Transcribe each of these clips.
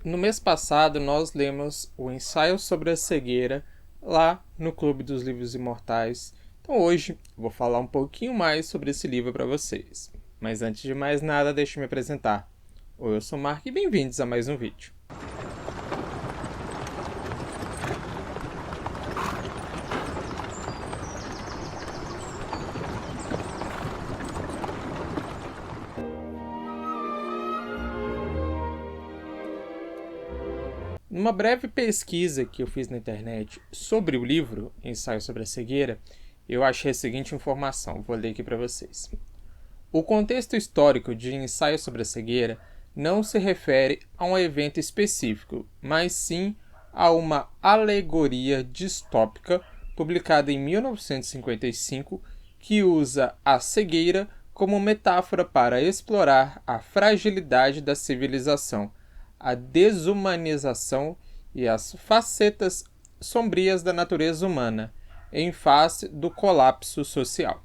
No mês passado, nós lemos o Ensaio sobre a Cegueira lá no Clube dos Livros Imortais. Então hoje eu vou falar um pouquinho mais sobre esse livro para vocês. Mas antes de mais nada, deixe-me me apresentar. Oi, eu sou o Mark e bem-vindos a mais um vídeo. Numa breve pesquisa que eu fiz na internet sobre o livro Ensaio sobre a Cegueira, eu achei a seguinte informação, vou ler aqui para vocês. O contexto histórico de Ensaio sobre a Cegueira não se refere a um evento específico, mas sim a uma alegoria distópica publicada em 1955 que usa a cegueira como metáfora para explorar a fragilidade da civilização, a desumanização e as facetas sombrias da natureza humana, em face do colapso social.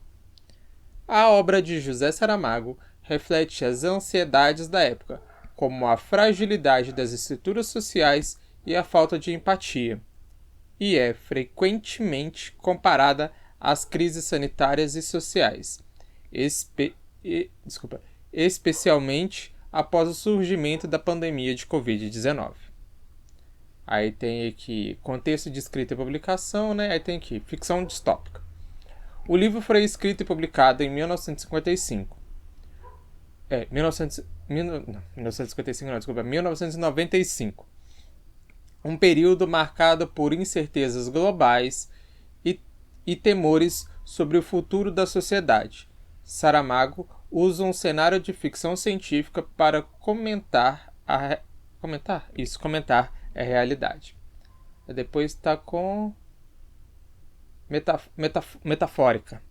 A obra de José Saramago reflete as ansiedades da época, como a fragilidade das estruturas sociais e a falta de empatia, e é frequentemente comparada às crises sanitárias e sociais, especialmente após o surgimento da pandemia de Covid-19. Aí tem aqui contexto de escrita e publicação, né? Aí tem aqui ficção distópica. O livro foi escrito e publicado em 1955. 1995. Um período marcado por incertezas globais e temores sobre o futuro da sociedade. Saramago usa um cenário de ficção científica para comentar a realidade. Depois está com metafórica.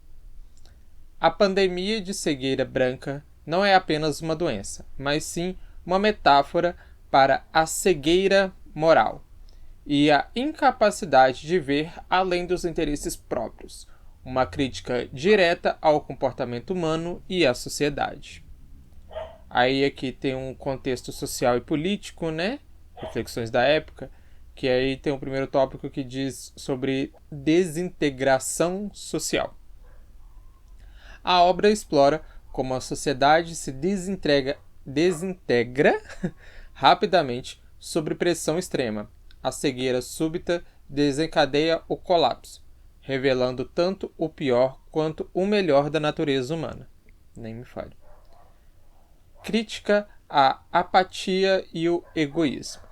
A pandemia de cegueira branca não é apenas uma doença, mas sim uma metáfora para a cegueira moral e a incapacidade de ver além dos interesses próprios, uma crítica direta ao comportamento humano e à sociedade. Aí aqui tem um contexto social e político, né? Reflexões da época, que aí tem o primeiro tópico que diz sobre desintegração social. A obra explora como a sociedade se desintegra rapidamente sob pressão extrema. A cegueira súbita desencadeia o colapso, revelando tanto o pior quanto o melhor da natureza humana. Nem me fale. Crítica à apatia e o egoísmo.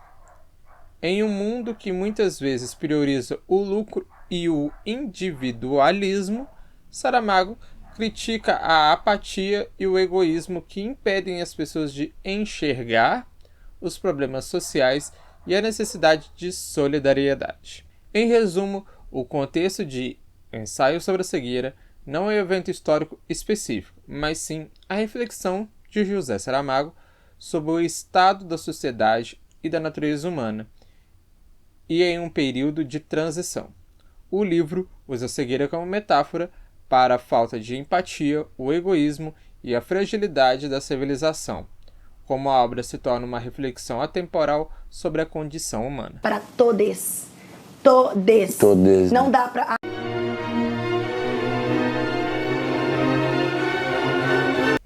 Em um mundo que muitas vezes prioriza o lucro e o individualismo, Saramago critica a apatia e o egoísmo que impedem as pessoas de enxergar os problemas sociais e a necessidade de solidariedade. Em resumo, o contexto de Ensaio sobre a Cegueira não é um evento histórico específico, mas sim a reflexão de José Saramago sobre o estado da sociedade e da natureza humana, e em um período de transição. O livro usa a cegueira como metáfora para a falta de empatia, o egoísmo e a fragilidade da civilização, como a obra se torna uma reflexão atemporal sobre a condição humana. Para todes. Todes. Não dá para...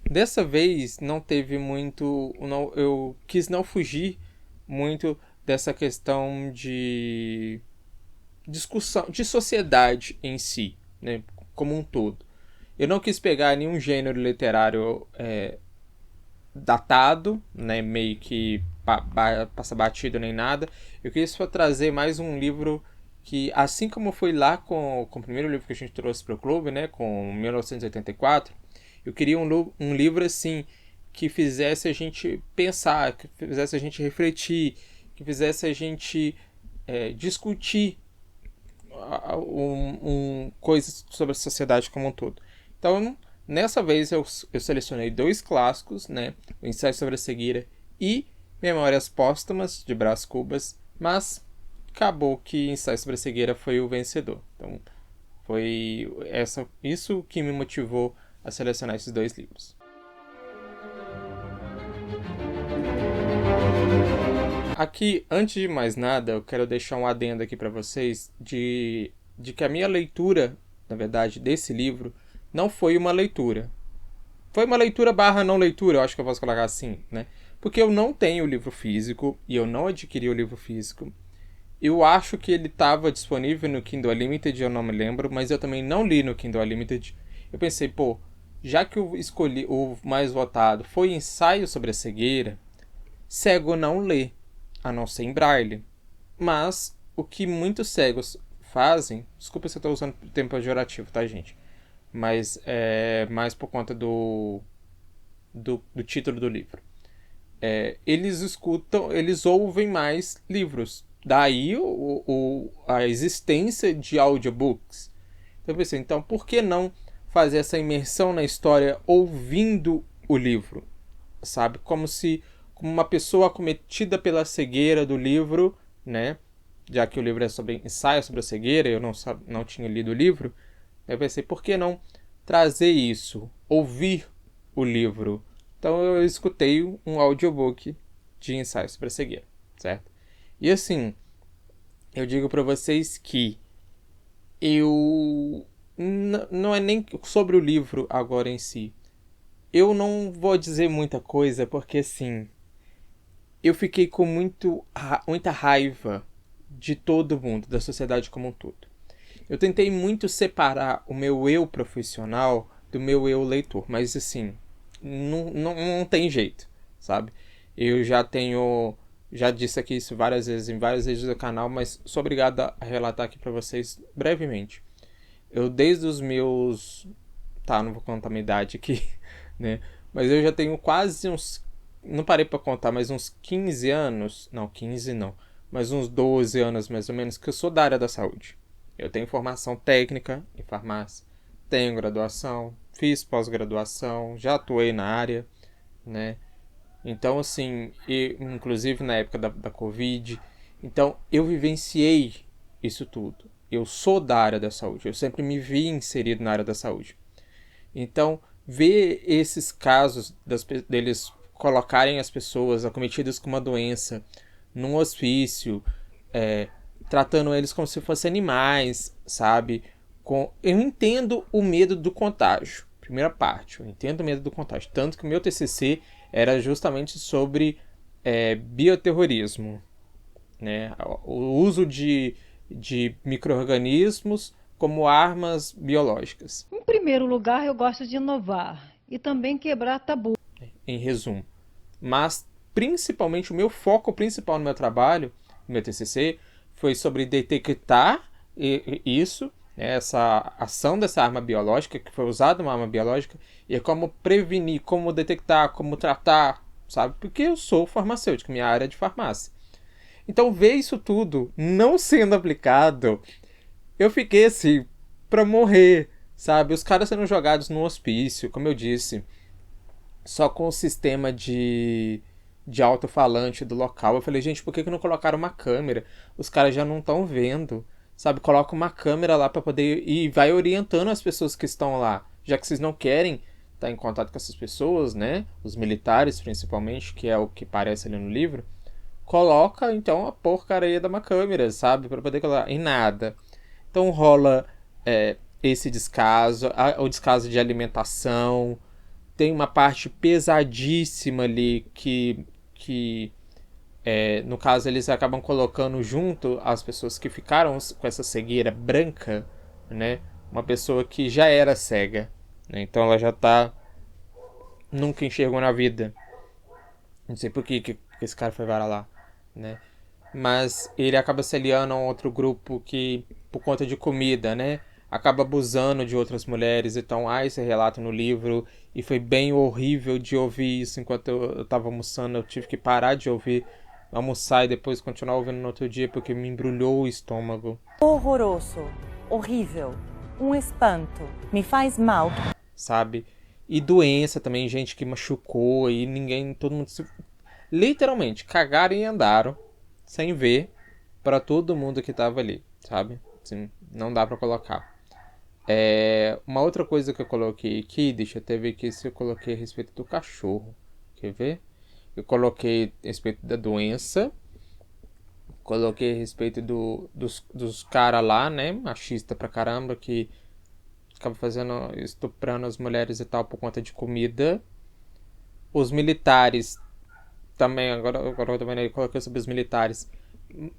Dessa vez não teve muito... eu quis não fugir muito dessa questão de discussão, de sociedade em si, né, como um todo. Eu não quis pegar nenhum gênero literário datado, né, meio que passa batido nem nada. Eu quis trazer mais um livro que, assim como foi lá com o primeiro livro que a gente trouxe para o clube, né, com 1984, eu queria um livro assim que fizesse a gente pensar, que fizesse a gente refletir, que fizesse a gente discutir coisas sobre a sociedade como um todo. Então, nessa vez eu selecionei 2 clássicos, né? O Ensaio sobre a Cegueira e Memórias Póstumas, de Brás Cubas, mas acabou que Ensaio sobre a Cegueira foi o vencedor. Então, Foi isso que me motivou a selecionar esses 2 livros. Aqui, antes de mais nada, eu quero deixar um adendo aqui para vocês de que a minha leitura, na verdade, desse livro, não foi uma leitura. Foi uma leitura barra não leitura, eu acho que eu posso colocar assim, né? Porque eu não tenho o livro físico e eu não adquiri o livro físico. Eu acho que ele estava disponível no Kindle Unlimited, eu não me lembro, mas eu também não li no Kindle Unlimited. Eu pensei, pô, já que eu escolhi o mais votado foi Ensaio sobre a Cegueira, cego não lê, a não ser em braille. Mas o que muitos cegos fazem, desculpa se eu estou usando tempo pejorativo, tá, gente? Mas é mais por conta do título do livro. Eles ouvem mais livros. Daí a existência de audiobooks. Então eu pensei, então por que não fazer essa imersão na história ouvindo o livro? Sabe? Como uma pessoa acometida pela cegueira do livro, né? Já que o livro é sobre ensaio sobre a cegueira, eu não tinha lido o livro. Eu pensei, por que não trazer isso? Ouvir o livro. Então eu escutei um audiobook de ensaio sobre a cegueira, certo? E assim, eu digo para vocês que não é nem sobre o livro agora em si. Eu não vou dizer muita coisa porque assim, eu fiquei com muita raiva de todo mundo, da sociedade como um todo. Eu tentei muito separar o meu eu profissional do meu eu leitor, mas assim, não tem jeito, sabe? Eu já disse aqui isso várias vezes em vários vídeos do canal, mas sou obrigado a relatar aqui pra vocês brevemente. Eu desde os meus... Tá, não vou contar minha idade aqui, né? Mas eu já tenho quase uns... Não parei pra contar, mas uns 15 anos... Não, 15 não. Mas uns 12 anos mais ou menos que eu sou da área da saúde. Eu tenho formação técnica em farmácia, tenho graduação, fiz pós-graduação, já atuei na área, né? Então, assim, inclusive na época da Covid, então eu vivenciei isso tudo. Eu sou da área da saúde, eu sempre me vi inserido na área da saúde. Então, ver esses casos deles colocarem as pessoas acometidas com uma doença num hospício, tratando eles como se fossem animais, sabe? Eu entendo o medo do contágio. Primeira parte, eu entendo o medo do contágio. Tanto que o meu TCC era justamente sobre bioterrorismo, né? O uso de micro-organismos como armas biológicas. Em primeiro lugar, eu gosto de inovar e também quebrar tabu. Em resumo. Mas, principalmente, o meu foco principal no meu trabalho, no meu TCC, foi sobre detectar isso, essa ação dessa arma biológica, que foi usada uma arma biológica, e como prevenir, como detectar, como tratar, sabe? Porque eu sou farmacêutico, minha área é de farmácia. Então, ver isso tudo não sendo aplicado, eu fiquei assim, pra morrer, sabe? Os caras sendo jogados no hospício, como eu disse, só com o sistema de alto-falante do local. Eu falei, gente, por que não colocaram uma câmera? Os caras já não estão vendo, sabe? Coloca uma câmera lá pra poder... E vai orientando as pessoas que estão lá. Já que vocês não querem estar em contato com essas pessoas, né? Os militares, principalmente, que é o que parece ali no livro. Coloca, então, a porcaria de uma câmera, sabe? Pra poder colocar. E nada. Então rola esse descaso, o descaso de alimentação. Tem uma parte pesadíssima ali que no caso eles acabam colocando junto as pessoas que ficaram com essa cegueira branca, né? Uma pessoa que já era cega, né? Então ela já nunca enxergou na vida. Não sei por que esse cara foi para lá, né? Mas ele acaba se aliando a um outro grupo que, por conta de comida, né? Acaba abusando de outras mulheres. Então há esse relato no livro. E foi bem horrível de ouvir isso enquanto eu tava almoçando. Eu tive que parar de ouvir, almoçar e depois continuar ouvindo no outro dia porque me embrulhou o estômago. Horroroso, horrível, um espanto, me faz mal. Sabe? E doença também, gente que machucou e ninguém, todo mundo literalmente cagaram e andaram sem ver para todo mundo que tava ali, sabe? Assim, não dá para colocar. Uma outra coisa que eu coloquei aqui, deixa eu até ver aqui se eu coloquei a respeito do cachorro. Quer ver? Eu coloquei a respeito da doença. Coloquei a respeito dos caras lá, né? Machista pra caramba, que acaba estuprando as mulheres e tal por conta de comida. Os militares também, agora eu também coloquei sobre os militares.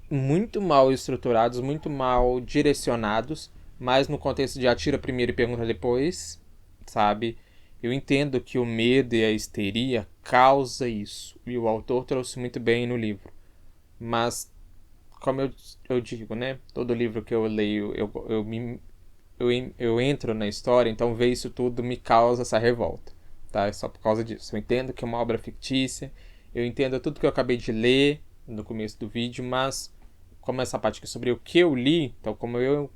Muito mal estruturados, muito mal direcionados, mas no contexto de atira primeiro e pergunta depois, sabe? Eu entendo que o medo e a histeria causa isso, e o autor trouxe muito bem no livro. Mas, como eu digo, né? Todo livro que eu leio, eu entro na história, então ver isso tudo me causa essa revolta, tá? É só por causa disso. Eu entendo que é uma obra fictícia, eu entendo tudo que eu acabei de ler no começo do vídeo, mas como essa parte aqui é sobre o que eu li, então como eu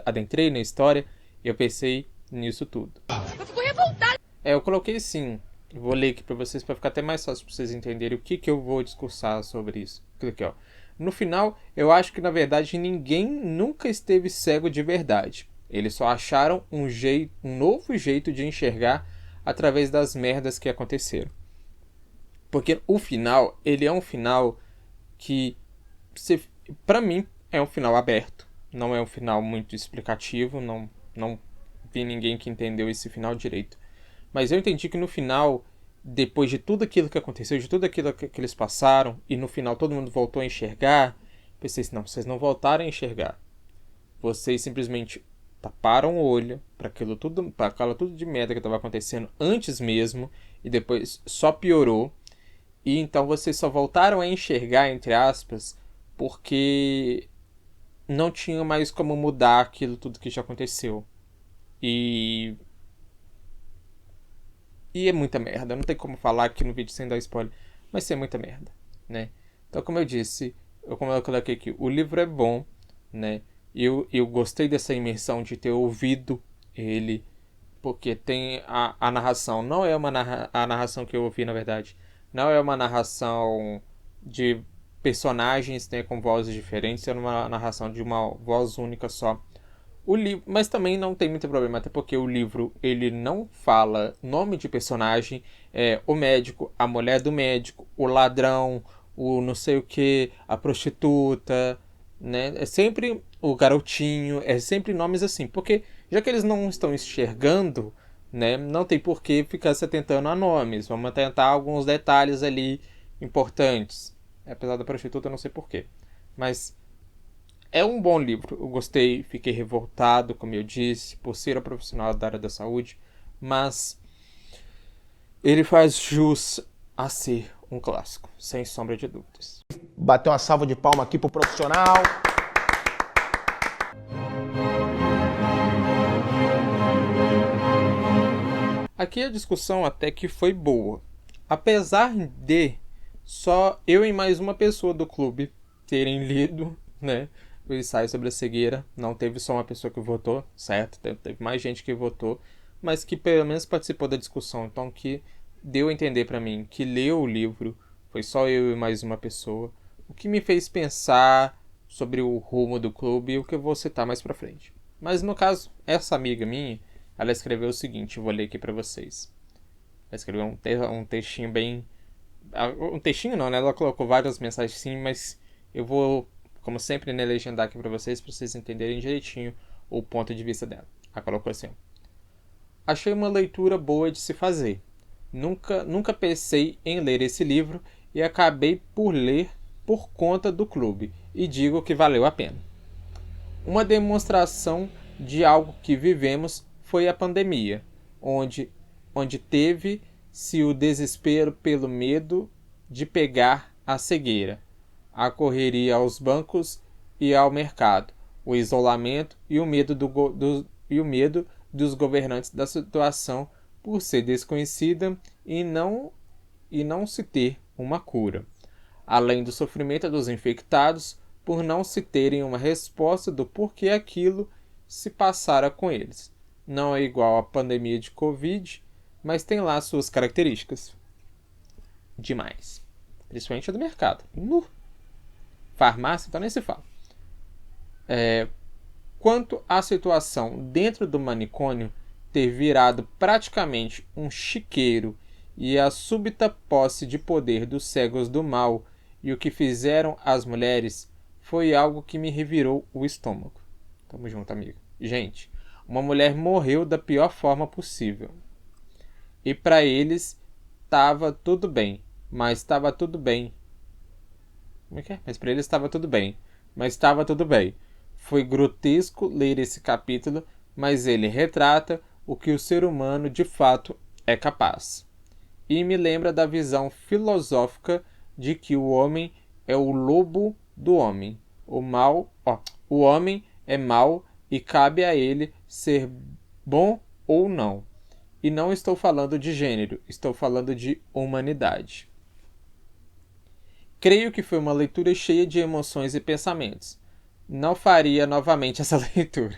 adentrei na história, eu pensei nisso tudo. Eu fico revoltado! Eu coloquei sim, vou ler aqui pra vocês, pra ficar até mais fácil pra vocês entenderem o que eu vou discursar sobre isso. Aqui, ó. No final, eu acho que na verdade ninguém nunca esteve cego de verdade. Eles só acharam um novo jeito de enxergar através das merdas que aconteceram. Porque o final, ele é um final que, pra mim, é um final aberto. Não é um final muito explicativo, não vi ninguém que entendeu esse final direito. Mas eu entendi que no final, depois de tudo aquilo que aconteceu, de tudo aquilo que eles passaram, e no final todo mundo voltou a enxergar, pensei assim, não, vocês não voltaram a enxergar. Vocês simplesmente taparam o olho para aquilo tudo de merda que estava acontecendo antes mesmo, e depois só piorou. E então vocês só voltaram a enxergar, entre aspas, porque não tinha mais como mudar aquilo tudo que já aconteceu. E é muita merda. Não tem como falar aqui no vídeo sem dar spoiler. Mas é muita merda, né? Então, como eu disse, como eu coloquei aqui, o livro é bom, né? Eu gostei dessa imersão de ter ouvido ele, porque tem a narração. Não é a narração que eu ouvi, na verdade. Não é uma narração de personagens, né, com vozes diferentes. É uma narração de uma voz única só. O livro, mas também não tem muito problema, até porque o livro ele não fala nome de personagem, o médico, a mulher do médico, o ladrão, o não sei o que, a prostituta, né? É sempre o garotinho, é sempre nomes assim, porque já que eles não estão enxergando, né, não tem por que ficar se atentando a nomes. Vamos atentar a alguns detalhes ali importantes. Apesar da prostituta, eu não sei porquê. Mas é um bom livro, eu gostei, fiquei revoltado, como eu disse, por ser um profissional da área da saúde, mas ele faz jus a ser um clássico, sem sombra de dúvidas. Bater uma salva de palma aqui pro profissional. Aqui a discussão até que foi boa, apesar de só eu e mais uma pessoa do clube terem lido, né, o ensaio sobre a cegueira. Não teve só uma pessoa que votou, certo? Teve mais gente que votou, mas que pelo menos participou da discussão. Então que deu a entender pra mim que leu o livro foi só eu e mais uma pessoa. O que me fez pensar sobre o rumo do clube e o que eu vou citar mais pra frente. Mas no caso, essa amiga minha, ela escreveu o seguinte, eu vou ler aqui pra vocês. Ela escreveu um textinho bem... Um textinho não, né? Ela colocou várias mensagens sim, mas eu vou, como sempre, né, legendar aqui pra vocês entenderem direitinho o ponto de vista dela. Ela colocou assim: achei uma leitura boa de se fazer. Nunca pensei em ler esse livro e acabei por ler por conta do clube e digo que valeu a pena. Uma demonstração de algo que vivemos foi a pandemia, onde teve-se o desespero pelo medo de pegar a cegueira, a correria aos bancos e ao mercado, o isolamento e o medo dos governantes da situação por ser desconhecida e não se ter uma cura, além do sofrimento dos infectados por não se terem uma resposta do porquê aquilo se passara com eles. Não é igual à pandemia de Covid, mas tem lá suas características. Demais. Principalmente a do mercado. Farmácia, então nem se fala. quanto à situação dentro do manicômio ter virado praticamente um chiqueiro e a súbita posse de poder dos cegos do mal e o que fizeram as mulheres foi algo que me revirou o estômago. Tamo junto, amigo. Gente, uma mulher morreu da pior forma possível. E para eles estava tudo bem, mas estava tudo bem. Como é que é? Mas para eles estava tudo bem, mas estava tudo bem. Foi grotesco ler esse capítulo, mas ele retrata o que o ser humano de fato é capaz. E me lembra da visão filosófica de que o homem é o lobo do homem. O homem é mau e cabe a ele ser bom ou não. E não estou falando de gênero, estou falando de humanidade. Creio que foi uma leitura cheia de emoções e pensamentos. Não faria novamente essa leitura.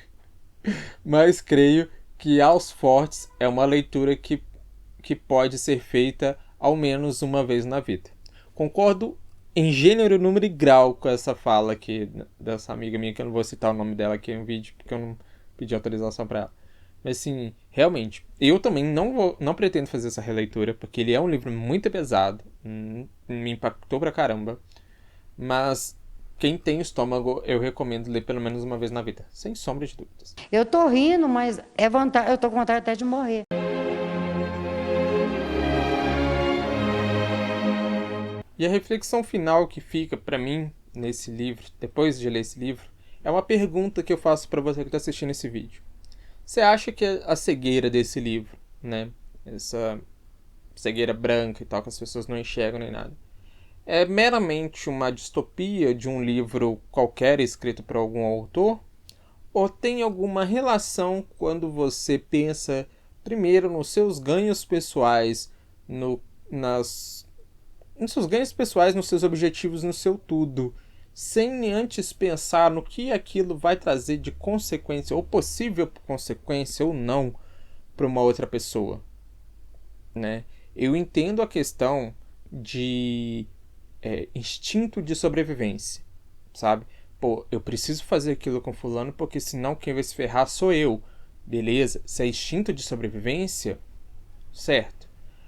Mas creio que aos fortes é uma leitura que pode ser feita ao menos uma vez na vida. Concordo em gênero, número e grau com essa fala aqui dessa amiga minha, que eu não vou citar o nome dela aqui no vídeo, porque eu não pedi autorização para ela. Mas assim, realmente, eu também não pretendo fazer essa releitura, porque ele é um livro muito pesado, me impactou pra caramba, mas quem tem estômago, eu recomendo ler pelo menos uma vez na vida, sem sombra de dúvidas. Eu tô rindo, mas eu tô com vontade até de morrer. E a reflexão final que fica pra mim nesse livro, depois de ler esse livro, é uma pergunta que eu faço pra você que está assistindo esse vídeo. Você acha que a cegueira desse livro, né, essa cegueira branca e tal, que as pessoas não enxergam nem nada, é meramente uma distopia de um livro qualquer escrito por algum autor? Ou tem alguma relação quando você pensa primeiro nos seus ganhos pessoais, nos seus ganhos pessoais, nos seus objetivos, no seu tudo, sem antes pensar no que aquilo vai trazer de consequência, ou possível consequência ou não, para uma outra pessoa, né? Eu entendo a questão de instinto de sobrevivência, sabe? Pô, eu preciso fazer aquilo com fulano, porque senão quem vai se ferrar sou eu. Beleza? Se é instinto de sobrevivência, certo.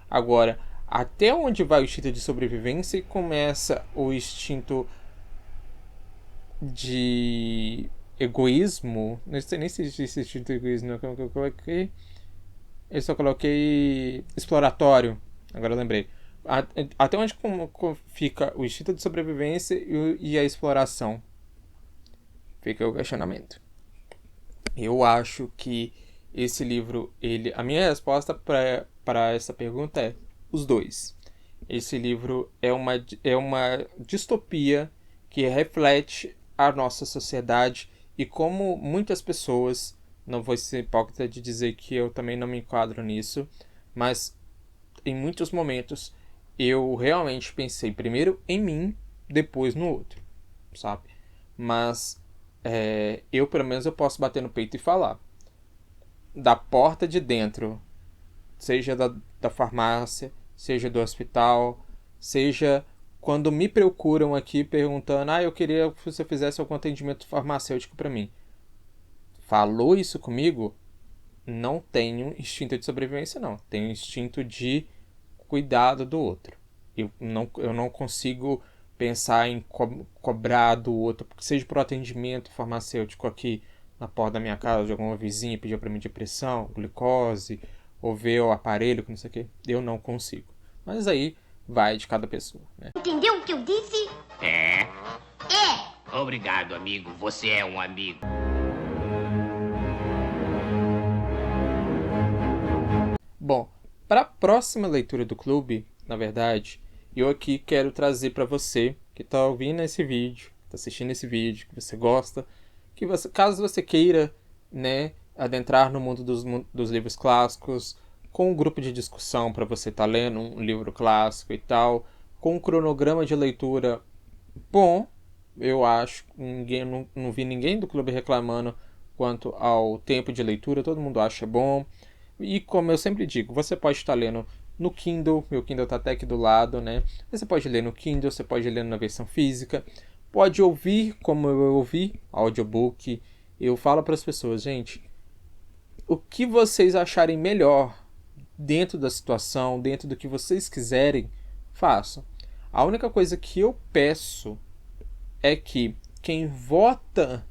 Agora, até onde vai o instinto de sobrevivência e começa o instinto de egoísmo? Não sei nem se existe instinto de egoísmo, não. Eu coloquei. Eu só coloquei exploratório. Agora eu lembrei. Até onde fica o instinto de sobrevivência e a exploração? Fica o questionamento. Eu acho que esse livro, a minha resposta para essa pergunta é os dois. Esse livro é uma distopia que reflete a nossa sociedade e como muitas pessoas, não vou ser hipócrita de dizer que eu também não me enquadro nisso, mas em muitos momentos eu realmente pensei primeiro em mim, depois no outro, sabe? Mas eu pelo menos eu posso bater no peito e falar. Da porta de dentro, seja da farmácia, seja do hospital, seja quando me procuram aqui perguntando, eu queria que você fizesse algum atendimento farmacêutico para mim. Falou isso comigo? Não tenho instinto de sobrevivência, não. Tenho instinto de cuidado do outro. Eu não consigo pensar em cobrar do outro, porque seja por atendimento farmacêutico aqui na porta da minha casa, de alguma vizinha pediu para mim de pressão, glicose, ou ver o aparelho, que não sei o que, eu não consigo. Mas aí vai de cada pessoa, né? Entendeu o que eu disse? É. Obrigado, amigo. Você é um amigo. Bom, para a próxima leitura do clube, na verdade, eu aqui quero trazer para você que está ouvindo esse vídeo, que está assistindo esse vídeo, que você gosta, que você, caso você queira, né, adentrar no mundo dos livros clássicos, com um grupo de discussão para você estar lendo um livro clássico e tal, com um cronograma de leitura bom, eu acho, não vi ninguém do clube reclamando quanto ao tempo de leitura, todo mundo acha bom. E como eu sempre digo, você pode estar lendo no Kindle, meu Kindle está até aqui do lado, né? Você pode ler no Kindle, você pode ler na versão física, pode ouvir como eu ouvi, audiobook, eu falo para as pessoas, gente, o que vocês acharem melhor dentro da situação, dentro do que vocês quiserem, façam. A única coisa que eu peço é que quem vota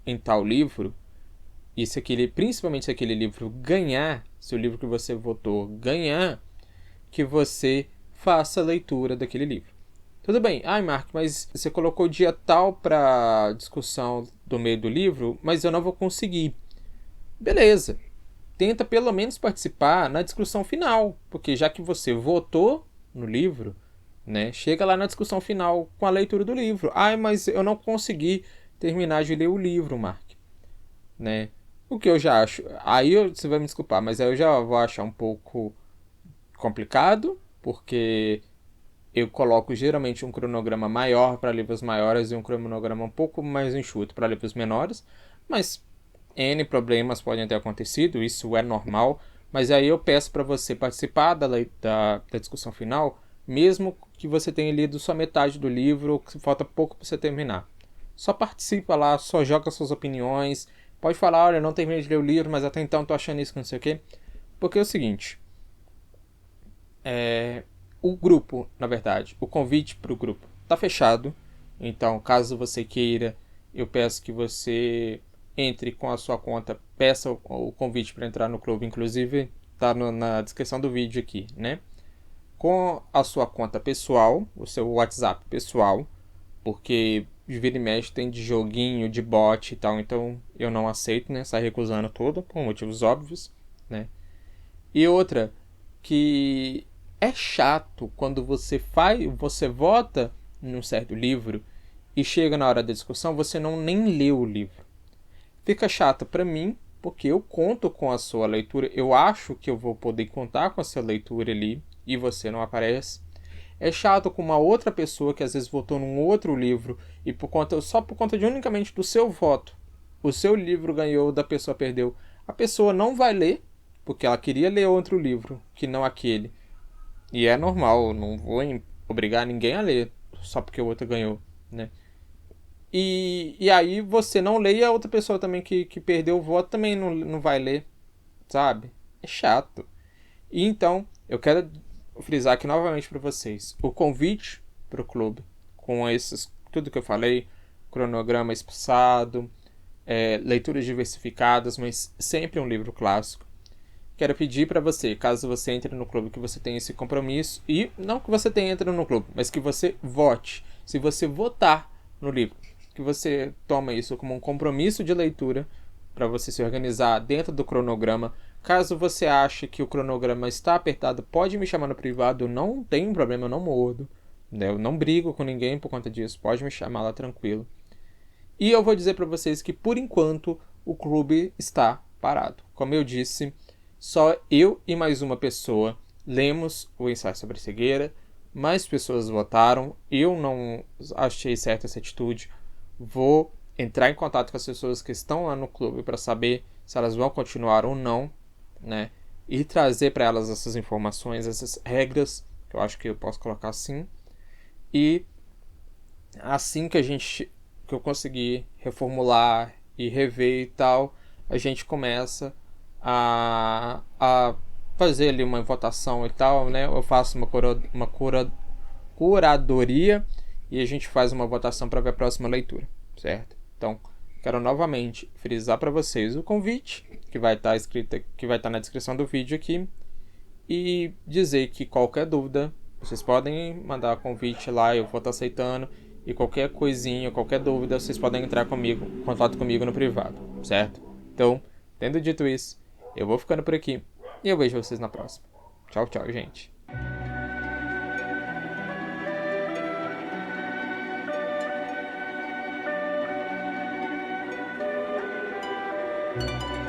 em tal livro, e principalmente se aquele livro ganhar, se o livro que você votou ganhar, que você faça a leitura daquele livro. Tudo bem, Mark, mas você colocou o dia tal para discussão do meio do livro, mas eu não vou conseguir. Beleza, tenta pelo menos participar na discussão final, porque já que você votou no livro, né, chega lá na discussão final com a leitura do livro. Mas eu não consegui terminar de ler o livro, Mark. Né? O que eu já acho... você vai me desculpar, mas aí eu já vou achar um pouco complicado, porque eu coloco geralmente um cronograma maior para livros maiores e um cronograma um pouco mais enxuto para livros menores, mas N problemas podem ter acontecido, isso é normal, mas aí eu peço para você participar da discussão final, mesmo que você tenha lido só metade do livro, ou que falta pouco para você terminar. Só participa lá, só joga suas opiniões, pode falar, olha, não terminei de ler o livro, mas até então tô achando isso, não sei o quê. Porque é o seguinte, o grupo, na verdade, o convite para o grupo está fechado. Então, caso você queira, eu peço que você entre com a sua conta, peça o convite para entrar no clube, inclusive está na descrição do vídeo aqui, né? Com a sua conta pessoal, o seu WhatsApp pessoal, porque de vira e mexe tem de joguinho, de bot e tal, então eu não aceito, né? Sai recusando tudo, por motivos óbvios, né? E outra, que é chato quando você vota num certo livro e chega na hora da discussão, você nem leu o livro. Fica chato para mim, porque eu conto com a sua leitura, eu acho que eu vou poder contar com a sua leitura ali, e você não aparece. É chato com uma outra pessoa que às vezes votou num outro livro, e só por conta de unicamente do seu voto, o seu livro ganhou, da pessoa perdeu. A pessoa não vai ler, porque ela queria ler outro livro, que não aquele. E é normal, não vou obrigar ninguém a ler, só porque o outro ganhou, né? E aí você não lê e a outra pessoa também que perdeu o voto também não vai ler, sabe? É chato. E então, eu quero frisar aqui novamente para vocês, o convite para o clube, com tudo que eu falei, cronograma espaçado, leituras diversificadas, mas sempre um livro clássico. Quero pedir para você, caso você entre no clube, que você tenha esse compromisso, e não que você entre no clube, mas que você vote. Se você votar no livro, que você toma isso como um compromisso de leitura, para você se organizar dentro do cronograma. Caso você ache que o cronograma está apertado, pode me chamar no privado, não tem problema, eu não mordo, né? Eu não brigo com ninguém por conta disso, pode me chamar lá tranquilo. E eu vou dizer para vocês que, por enquanto, o clube está parado. Como eu disse, só eu e mais uma pessoa lemos o ensaio sobre cegueira, mais pessoas votaram, eu não achei certa essa atitude. Vou entrar em contato com as pessoas que estão lá no clube para saber se elas vão continuar ou não, né? E trazer para elas essas informações, essas regras, que eu acho que eu posso colocar assim. E assim que eu conseguir reformular e rever e tal, a gente começa a fazer ali uma votação e tal, né? Eu faço uma curadoria e a gente faz uma votação para ver a próxima leitura, certo? Então, quero novamente frisar para vocês o convite, que vai estar na descrição do vídeo aqui, e dizer que qualquer dúvida, vocês podem mandar convite lá, eu vou estar aceitando, e qualquer coisinha, qualquer dúvida, vocês podem entrar em contato comigo no privado, certo? Então, tendo dito isso, eu vou ficando por aqui, e eu vejo vocês na próxima. Tchau, tchau, gente.